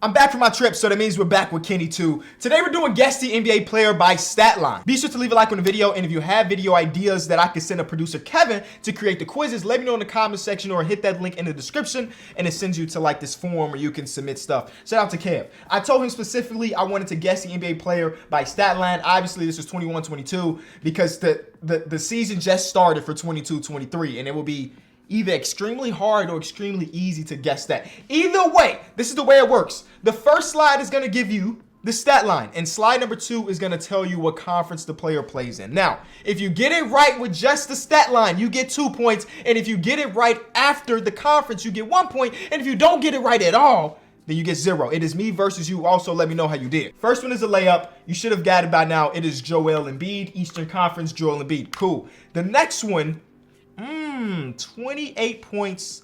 I'm back from my trip, so that means we're back with Kenny too. Today we're doing Guess the NBA Player by Statline. Be sure to leave a like on the video, and if you have video ideas that I can send a producer Kevin to create the quizzes, let me know in the comment section or hit that link in the description, and it sends you to like this form where you can submit stuff. Shout out to Kev. I told him specifically I wanted to guess the NBA Player by Statline. Obviously this was 21-22 because the season just started for 22-23, and it will be either extremely hard or extremely easy to guess that. Either way, this is the way it works. The first slide is going to give you the stat line, and slide number 2 is going to tell you what conference the player plays in. Now, if you get it right with just the stat line, you get 2 points, and if you get it right after the conference, you get 1 point, and if you don't get it right at all, then you get 0. It is me versus you. Also, let me know how you did. First one is a layup. You should have got it by now. It is Joel Embiid, Eastern Conference, Joel Embiid. Cool. The next one, 28 points,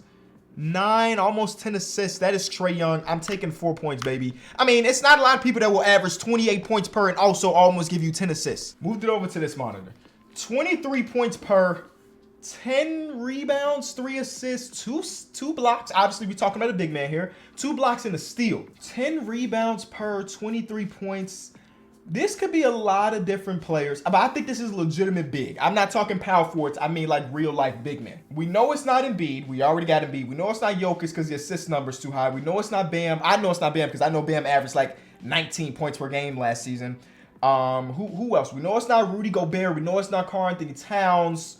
9, almost 10 assists. That is Trae Young. I'm taking 4 points, baby. I mean, it's not a lot of people that will average 28 points per and also almost give you 10 assists. Moved it over to this monitor. 23 points per, 10 rebounds, 3 assists, two blocks. Obviously, we're talking about a big man here. 2 blocks and a steal. 10 rebounds per, 23 points. This could be a lot of different players, but I think this is legitimate big. I'm not talking power forwards. I mean like real life big men. We know it's not Embiid. We already got Embiid. We know it's not Jokic because the assist number's too high. We know it's not Bam. I know it's not Bam because I know Bam averaged like 19 points per game last season. Who else? We know it's not Rudy Gobert. We know it's not Karl-Anthony Towns.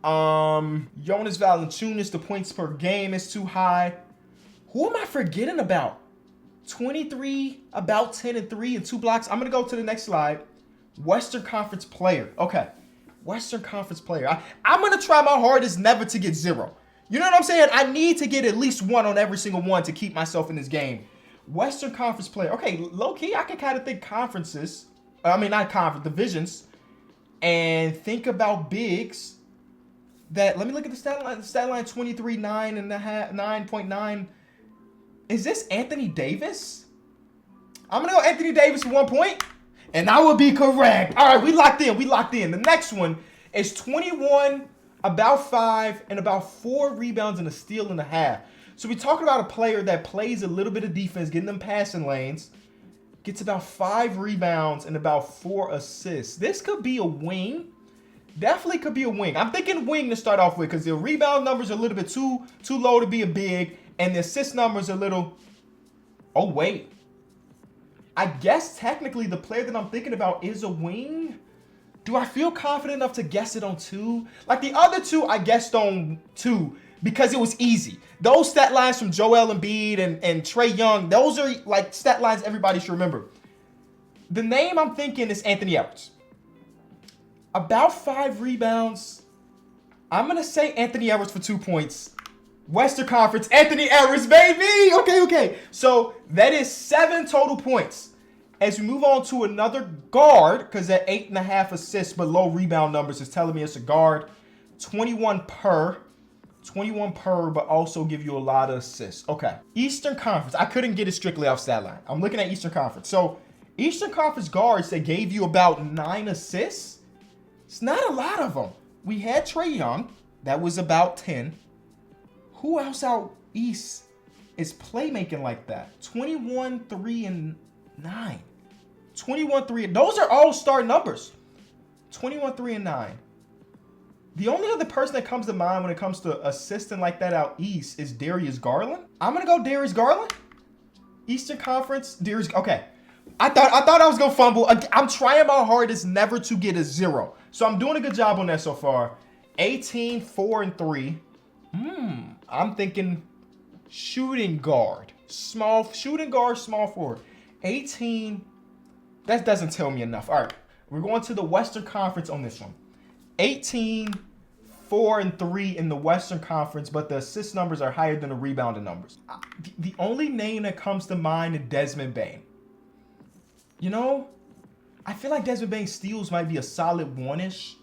Jonas Valanciunas, the points per game is too high. Who am I forgetting about? 23, about 10 and 3 and 2 blocks. I'm going to go to the next slide. Western Conference player. Okay. Western Conference player. I'm going to try my hardest never to get 0. You know what I'm saying? I need to get at least 1 on every single one to keep myself in this game. Western Conference player. Okay, low-key, I can kind of think conferences. I mean, not conference, divisions. And think about bigs. That, let me look at the stat line. The stat line 23, 9.9. Is this Anthony Davis? I'm going to go Anthony Davis for 1 point, and I will be correct. All right, we locked in. We locked in. The next one is 21, about 5, and about 4 rebounds and a steal and a half. So we're talking about a player that plays a little bit of defense, getting them passing lanes, gets about 5 rebounds and about 4 assists. This could be a wing. Definitely could be a wing. I'm thinking wing to start off with because the rebound numbers are a little bit too low to be a big. And the assist numbers are a little, oh wait. I guess technically the player that I'm thinking about is a wing. Do I feel confident enough to guess it on 2? Like the other 2, I guessed on 2 because it was easy. Those stat lines from Joel Embiid and Trae Young, those are like stat lines everybody should remember. The name I'm thinking is Anthony Edwards. About 5 rebounds. I'm going to say Anthony Edwards for 2 points. Western Conference, Anthony Edwards, baby. Okay. So that is 7 total points. As we move on to another guard, because that 8.5 assists but low rebound numbers is telling me it's a guard. 21 per, but also give you a lot of assists. Okay. Eastern Conference. I couldn't get it strictly off stat line. I'm looking at Eastern Conference. So Eastern Conference guards that gave you about 9 assists. It's not a lot of them. We had Trae Young. That was about 10. Who else out east is playmaking like that? 21, 3, and 9. 21, 3. Those are all star numbers. 21, 3, and 9. The only other person that comes to mind when it comes to assisting like that out east is Darius Garland. I'm going to go Darius Garland. Eastern Conference. Darius. Okay. I thought I was going to fumble. I'm trying my hardest never to get a 0. So I'm doing a good job on that so far. 18, 4, and 3. I'm thinking shooting guard. Small forward. 18. That doesn't tell me enough. All right. We're going to the Western Conference on this one. 18, 4, and 3 in the Western Conference, but the assist numbers are higher than the rebounding numbers. The only name that comes to mind is Desmond Bane. You know, I feel like Desmond Bane's steals might be a solid 1-ish.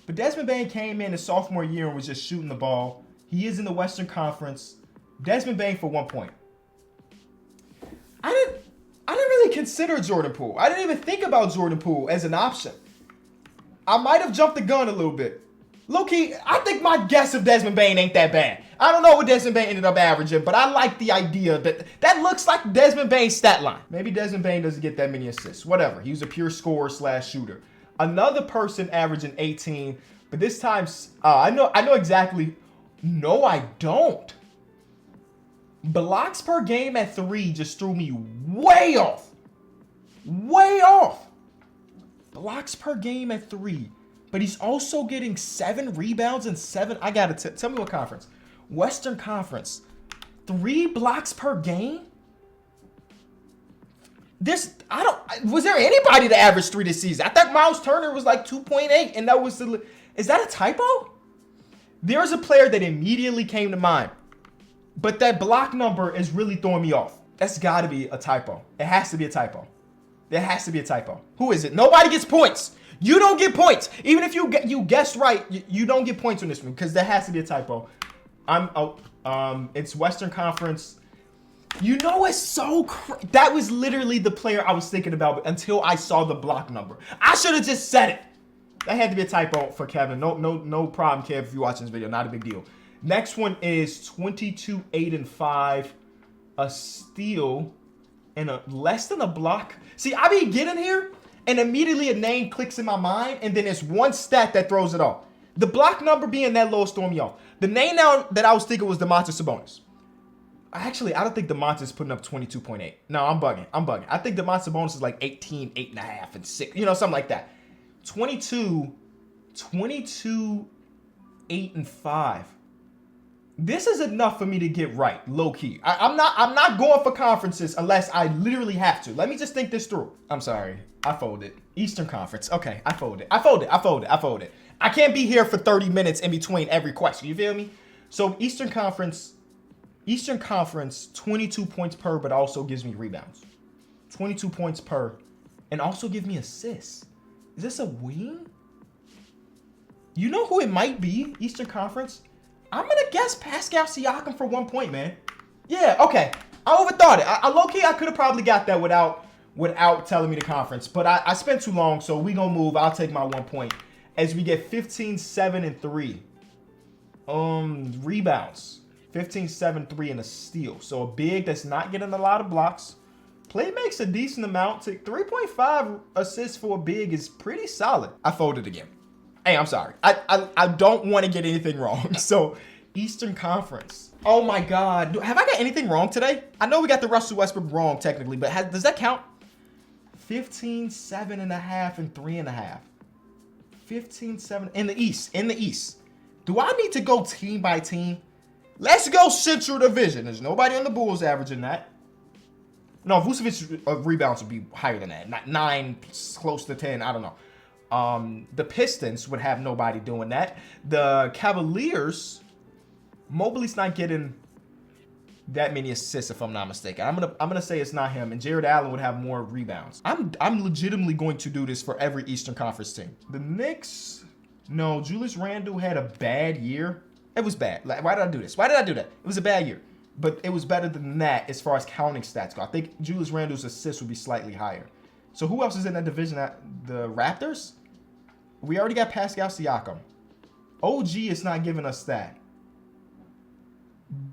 But Desmond Bane came in his sophomore year and was just shooting the ball. He is in the Western Conference. Desmond Bane for 1 point. I didn't really consider Jordan Poole. I didn't even think about Jordan Poole as an option. I might have jumped the gun a little bit. Low-key, I think my guess of Desmond Bane ain't that bad. I don't know what Desmond Bane ended up averaging, but I like the idea that that looks like Desmond Bane's stat line. Maybe Desmond Bane doesn't get that many assists. Whatever. He was a pure scorer / shooter. Another person averaging 18, but this time, I know exactly. No, I don't. Blocks per game at 3 just threw me way off. Way off. Blocks per game at 3. But he's also getting 7 rebounds and 7. I got to tell me what conference. Western Conference. 3 blocks per game? Was there anybody that averaged 3 this season? I thought Miles Turner was like 2.8, and that was is that a typo? There's a player that immediately came to mind, but that block number is really throwing me off. That's got to be a typo. It has to be a typo. There has to be a typo. Who is it? Nobody gets points. You don't get points. Even if you guessed right, you don't get points on this one because there has to be a typo. It's Western Conference. You know, it's so that was literally the player I was thinking about until I saw the block number. I should have just said it. That had to be a typo for Kevin. No problem, Kev, if you're watching this video. Not a big deal. Next one is 22, 8, and 5. A steal and a less than a block. See, I be getting here, and immediately a name clicks in my mind, and then it's one stat that throws it off. The block number being that low is throwing me off. The name now that I was thinking was Domantas Sabonis. Actually, I don't think Domantas is putting up 22.8. No, I'm bugging. I think Domantas Sabonis is like 18, 8.5, and 6. You know, something like that. 22, 8, and 5. This is enough for me to get right, low key. I'm not going for conferences unless I literally have to. Let me just think this through. I'm sorry, I folded. Eastern Conference. Okay, I folded. I can't be here for 30 minutes in between every question. You feel me? So Eastern Conference, 22 points per, but also gives me rebounds. 22 points per, and also give me assists. Is this a wing? You know who it might be? Eastern Conference. I'm going to guess Pascal Siakam for 1 point, man. Yeah, okay. I overthought it. I low-key, I could have probably got that without telling me the conference. But I spent too long, so we going to move. I'll take my 1 point. As we get 15, 7, and 3. Rebounds. 15, 7, 3, and a steal. So a big that's not getting a lot of blocks. Play makes a decent amount. 3.5 assists for a big is pretty solid. I folded again. Hey, I'm sorry. I don't want to get anything wrong. So, Eastern Conference. Oh my God. Have I got anything wrong today? I know we got the Russell Westbrook wrong technically, but does that count? 15, 7.5, and 3.5. 15, 7 in the East. Do I need to go team by team? Let's go Central Division. There's nobody on the Bulls averaging that. No, Vucevic's rebounds would be higher than that. Not 9, close to 10. I don't know. The Pistons would have nobody doing that. The Cavaliers, Mobley's not getting that many assists if I'm not mistaken. I'm gonna say it's not him. And Jared Allen would have more rebounds. I'm legitimately going to do this for every Eastern Conference team. The Knicks, no, Julius Randle had a bad year. It was bad. Like, why did I do this? Why did I do that? It was a bad year. But it was better than that as far as counting stats go. I think Julius Randle's assists would be slightly higher. So who else is in that division? The Raptors? We already got Pascal Siakam. OG is not giving us that.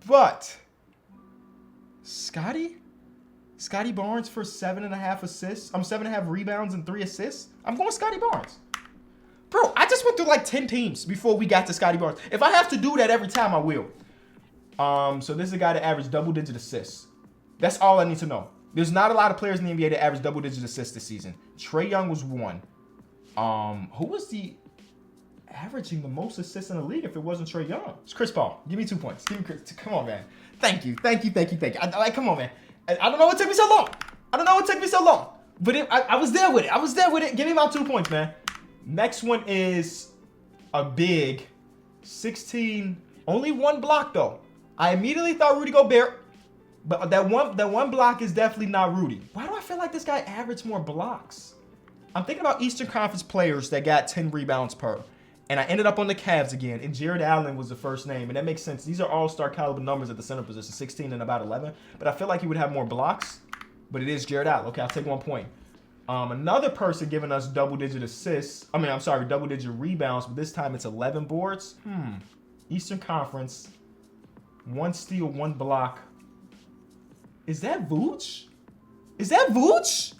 But Scotty Barnes for 7.5 assists. 7.5 rebounds and 3 assists. I'm going Scotty Barnes. Bro, I just went through like 10 teams before we got to Scotty Barnes. If I have to do that every time, I will. So this is a guy that averaged double-digit assists. That's all I need to know. There's not a lot of players in the NBA that average double-digit assists this season. Trae Young was one. Who was the averaging the most assists in the league if it wasn't Trae Young? It's Chris Paul. Give me 2 points. Give me Chris. Come on, man. Thank you. Come on, man. I don't know what took me so long. But I was there with it. Give me my 2 points, man. Next one is a big 16. Only 1 block, though. I immediately thought Rudy Gobert. But that one block is definitely not Rudy. Why do I feel like this guy averaged more blocks? I'm thinking about Eastern Conference players that got 10 rebounds per. And I ended up on the Cavs again. And Jared Allen was the first name. And that makes sense. These are all-star caliber numbers at the center position. 16 and about 11. But I feel like he would have more blocks. But it is Jared Allen. Okay, I'll take 1 point. Another person giving us double-digit assists. Double-digit rebounds. But this time it's 11 boards. Eastern Conference. 1 steal, 1 block. Is that Vooch? Is that Vooch?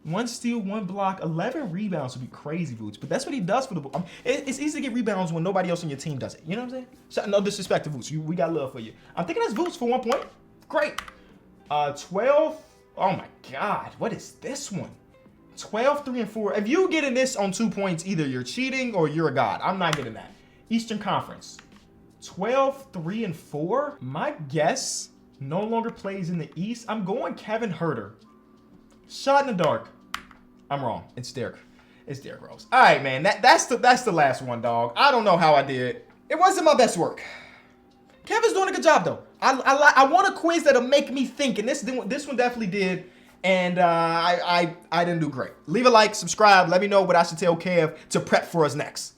1 steal, 1 block, 11 rebounds would be crazy, Vooch. But that's what he does for the ball. It's easy to get rebounds when nobody else on your team does it. You know what I'm saying? So, no disrespect to Vooch. We got love for you. I'm thinking that's Vooch for 1 point. Great. 12. Oh my God. What is this one? 12, 3, and 4. If you getting this on 2 points, either you're cheating or you're a god. I'm not getting that. Eastern Conference. 12, 3, and 4. My guess no longer plays in the East. I'm going Kevin Huerter. Shot in the dark. I'm wrong. It's Derrick. It's Derrick Rose. All right, man. That's the last one, dog. I don't know how I did. It wasn't my best work. Kevin's doing a good job, though. I want a quiz that'll make me think, and this one definitely did. And I didn't do great. Leave a like, subscribe. Let me know what I should tell Kev to prep for us next.